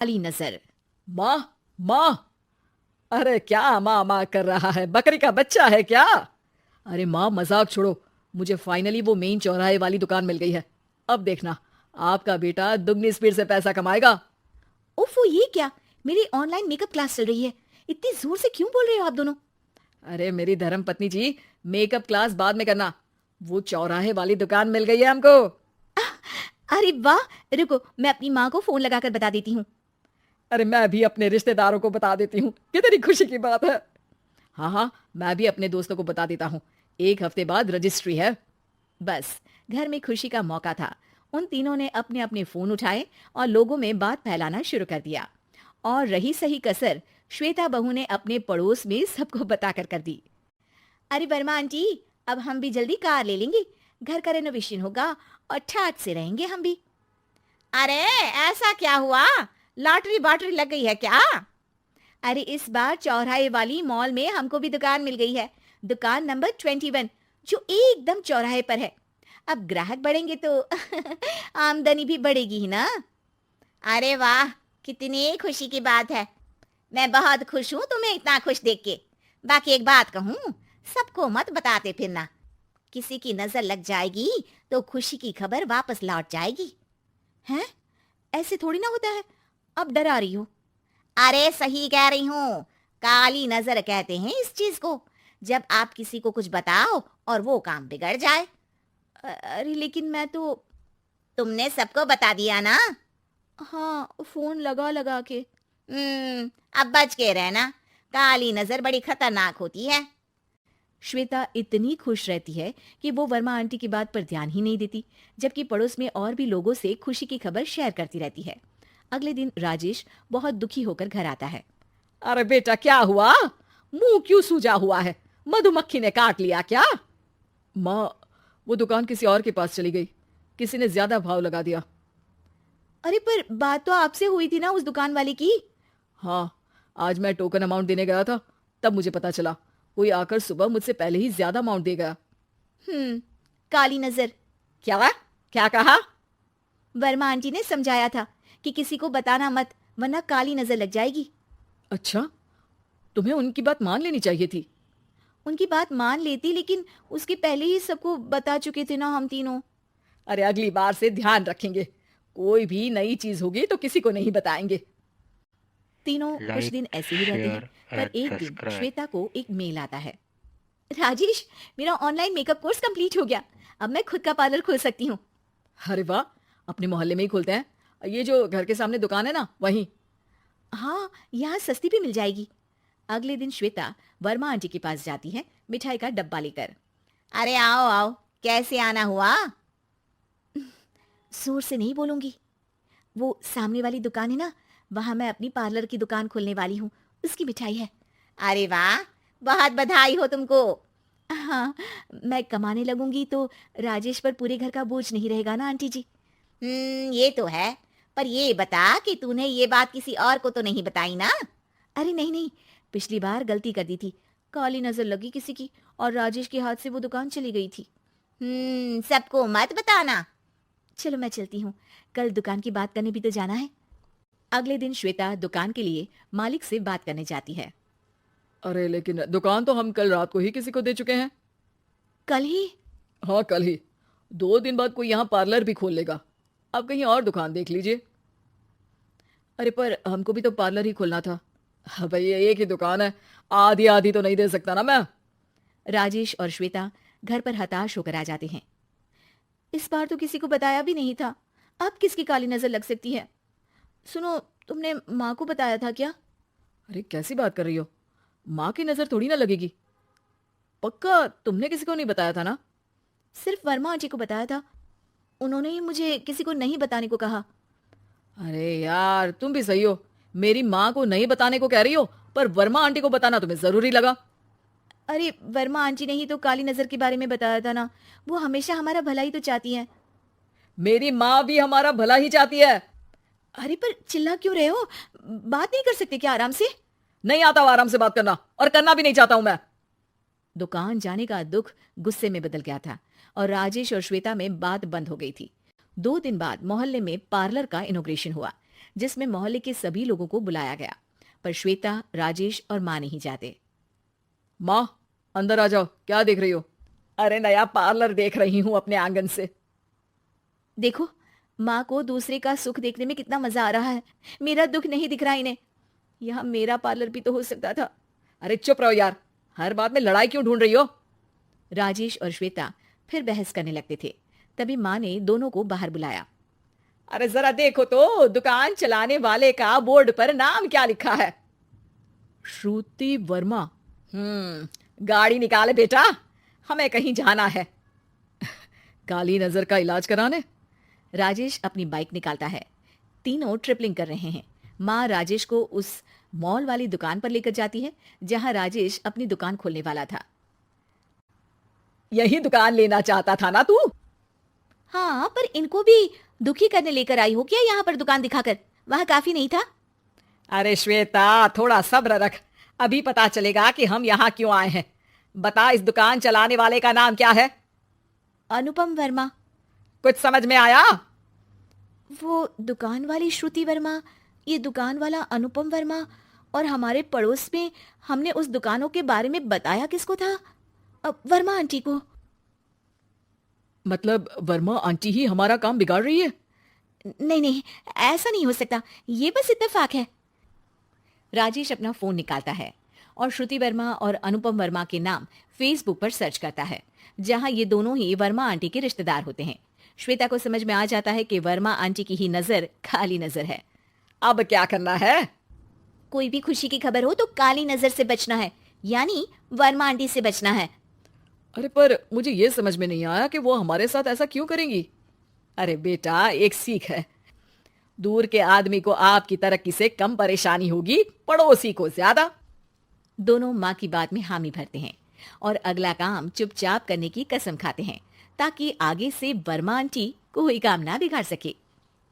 काली नजर। माँ, माँ, अरे क्या माँ माँ कर रहा है? बकरी का बच्चा है क्या? अरे माँ, मजाक छोड़ो। मुझे फाइनली वो मेन चौराहे वाली दुकान मिल गई है। अब देखना, आपका बेटा दुगनी स्पीड से पैसा कमाएगा। ओफो, ये क्या? मेरी ऑनलाइन मेकअप क्लास चल रही है। इतनी जोर से क्यों बोल रहे हो आप दोनों? अरे मेरी धर्म पत्नी जी, मेकअप क्लास बाद में करना। वो चौराहे वाली दुकान मिल गई है हमको। अरे वाह! रुको, मैं अपनी माँ को फोन लगाकर बता देती हूँ। अरे मैं भी अपने रिश्तेदारों को बता देती हूँ, कितनी खुशी की बात है। हाँ हाँ, मैं भी अपने दोस्तों को बता देता हूँ। 1 हफ्ते बाद रजिस्ट्री है। बस, घर में खुशी का मौका था। उन तीनों ने अपने अपने फोन उठाए और लोगों में बात फैलाना शुरू कर दिया। और रही सही कसर श्वेता बहू ने अपने पड़ोस में सबको बताकर कर दी। अरे वर्मा आंटी, अब हम भी जल्दी कार ले लेंगे। घर का रेनोवेशन होगा और ठाट से रहेंगे हम भी। अरे ऐसा क्या हुआ? लॉटरी बाटरी लग गई है क्या? अरे इस बार चौराहे वाली मॉल में हमको भी दुकान मिल गई है। दुकान नंबर 21, जो एकदम चौराहे पर है। अब ग्राहक बढ़ेंगे तो आमदनी भी बढ़ेगी ही ना। अरे वाह, कितनी खुशी की बात है। मैं बहुत खुश हूँ तुम्हें इतना खुश देख के। बाकी एक बात कहूँ, सबको मत बताते फिरना। किसी की नजर लग जाएगी तो खुशी की खबर वापस लौट जाएगी। हैं? ऐसे थोड़ी ना होता है। अब डरा रही हो। अरे सही कह रही हूँ। काली नजर कहते हैं इस चीज को, जब आप किसी को कुछ बताओ और वो काम बिगड़ जाए। अरे लेकिन मैं तो। तुमने सबको बता दिया ना? हाँ, फोन लगा लगा के। अब बच के रहना। काली नजर बड़ी खतरनाक होती है। श्वेता इतनी खुश रहती है कि वो वर्मा आंटी की बात पर ध्यान ही नहीं देती, जबकि पड़ोस में और भी लोगों से खुशी की खबर शेयर करती रहती है। अगले दिन राजेश बहुत दुखी होकर घर आता है। अरे बेटा, क्या हुआ? मुंह क्यों सूजा हुआ है? मधुमक्खी ने काट लिया क्या? माँ, वो दुकान किसी और के पास चली गई। किसी ने ज्यादा भाव लगा दिया। अरे पर बात तो आपसे हुई थी ना उस दुकान वाले की। हाँ, आज मैं टोकन अमाउंट देने गया था, तब मुझे पता चला। कोई आकर सुबह मुझसे पहले ही ज्यादा अमाउंट दे गया। काली नजर। क्या? क्या कहा? वर्मा आंटी ने समझाया था कि किसी को बताना मत, वरना काली नजर लग जाएगी। अच्छा, तुम्हें उनकी बात मान लेनी चाहिए थी। उनकी बात मान लेती, लेकिन उसके पहले ही सबको बता चुके थे ना हम तीनों। अरे अगली बार से ध्यान रखेंगे। कोई भी नई चीज होगी तो किसी को नहीं बताएंगे। तीनों कुछ लाइक, दिन ऐसे ही रहते हैं, शेयर पर एंड एक दिन सब्सक्राइब। श्वेता को एक मेल आता है। राजेश, मेरा ऑनलाइन मेकअप कोर्स कंप्लीट हो गया। अब मैं खुद का पार्लर खोल सकती हूँ। अरे वाह, अपने मोहल्ले में ही खोलते हैं। ये जो घर के सामने दुकान है ना, वहीं। हाँ, यहाँ सस्ती भी मिल जाएगी। अगले दिन श्वेता वर्मा आंटी के पास जाती है, मिठाई का डब्बा लेकर। अरे आओ आओ, कैसे आना हुआ? जोर से नहीं बोलूंगी। वो सामने वाली दुकान है ना, वहां मैं अपनी पार्लर की दुकान खोलने वाली हूँ। उसकी मिठाई है। अरे वाह, बहुत बधाई हो तुमको। हाँ, मैं कमाने लगूंगी तो राजेश पर पूरे घर का बोझ नहीं रहेगा ना आंटी जी। ये तो है। पर ये बता कि तूने ये बात किसी और को तो नहीं बताई ना? अरे नहीं नहीं, पिछली बार गलती कर दी थी। काली नजर लगी किसी की और राजेश के हाथ से वो दुकान चली गई थी। सबको मत बताना। चलो मैं चलती हूँ, कल दुकान की बात करने भी तो जाना है। अगले दिन श्वेता दुकान के लिए मालिक से बात करने जाती है। अरे लेकिन दुकान तो हम कल रात को ही किसी को दे चुके हैं। कल ही? हाँ, कल ही। 2 दिन बाद कोई यहाँ पार्लर भी खोल लेगा। अब कहीं और दुकान देख लीजिए। अरे पर हमको भी तो पार्लर ही खोलना था। हाँ भाई, ये एक ही दुकान है, आधी आधी तो नहीं दे सकता ना मैं। राजेश और श्वेता घर पर हताश होकर आ जाते हैं। इस बार तो किसी को बताया भी नहीं था। अब किसकी काली नजर लग सकती है? सुनो, तुमने माँ को बताया था क्या? अरे कैसी बात कर रही हो? माँ की नजर थोड़ी ना लगेगी। पक्का तुमने किसी को नहीं बताया था ना? सिर्फ वर्मा आंटी को बताया था। उन्होंने ही मुझे किसी को नहीं बताने को कहा। अरे यार, तुम भी सही हो। मेरी माँ को नहीं बताने को कह रही हो, पर वर्मा आंटी को बताना तुम्हें जरूरी लगा। अरे वर्मा आंटी ने ही तो काली नजर के बारे में बताया था ना। वो हमेशा हमारा भला ही तो चाहती हैं। मेरी माँ भी हमारा भला ही चाहती है। अरे पर चिल्ला क्यों रहे हो? बात नहीं कर सकते क्या आराम से? नहीं आता वो आराम से बात करना, और करना भी नहीं चाहता हूं मैं। दुकान जाने का दुख गुस्से में बदल गया था और राजेश और श्वेता में बात बंद हो गई थी। 2 दिन बाद मोहल्ले में पार्लर का इनोग्रेशन हुआ। जिसमें मोहल्ले के सभी लोगों को बुलाया गया, पर श्वेता, राजेश और माँ नहीं जाते। माँ, अंदर आ जाओ, क्या देख रही हो? अरे नया पार्लर देख रही हूँ अपने आंगन से। देखो, माँ को दूसरे का सुख देखने में कितना मजा आ रहा है। मेरा दुख नहीं दिख रहा इन्हें। यहाँ मेरा पार्लर भी तो हो सकता था। अरे चुप रहो यार, हर बात में लड़ाई क्यों ढूंढ रही हो? राजेश और श्वेता फिर बहस करने लगते थे। तभी माँ ने दोनों को बाहर बुलाया। अरे जरा देखो तो, दुकान चलाने वाले का बोर्ड पर नाम क्या लिखा है? श्रुति वर्मा। गाड़ी निकाले बेटा, हमें कहीं जाना है। काली नजर का इलाज कराने? राजेश अपनी बाइक निकालता है। तीनों ट्रिपलिंग कर रहे हैं। माँ राजेश को उस मॉल वाली दुकान पर लेकर जाती है जहां राजेश अपनी दुकान खोलने वाला था। यही दुकान लेना चाहता था ना तू? हाँ, पर इनको भी दुखी करने लेकर आई हो क्या यहाँ पर दुकान दिखाकर? वहाँ काफी नहीं था? अरे श्वेता, थोड़ा सब्र रख, अभी पता चलेगा कि हम यहाँ क्यों आए हैं। बता, इस दुकान चलाने वाले का नाम क्या है? अनुपम वर्मा। कुछ समझ में आया? वो दुकान वाली श्रुति वर्मा, ये दुकान वाला अनुपम वर्मा, और हमारे पड़ोस में हमने उस दुकानों के बारे में बताया किसको था? वर्मा आंटी को। मतलब वर्मा आंटी ही हमारा काम बिगाड़ रही है? नहीं नहीं, ऐसा नहीं हो सकता, ये बस इत्तेफाक है। राजेश अपना फोन निकालता है और श्रुति वर्मा और अनुपम वर्मा के नाम फेसबुक पर सर्च करता है, जहां ये दोनों ही वर्मा आंटी के रिश्तेदार होते हैं। श्वेता को समझ में आ जाता है कि वर्मा आंटी की ही नजर काली नजर है। अब क्या करना है? कोई भी खुशी की खबर हो तो काली नजर से बचना है, यानी वर्मा आंटी से बचना है। अरे पर मुझे ये समझ में नहीं आया कि वो हमारे साथ ऐसा क्यों करेंगी? अरे बेटा, एक सीख है, दूर के आदमी को आपकी तरक्की से कम परेशानी होगी, पड़ोसी को ज्यादा। दोनों माँ की बात में हामी भरते हैं और अगला काम चुपचाप करने की कसम खाते हैं, ताकि आगे से वर्मा आंटी कोई काम ना बिगाड़ सके।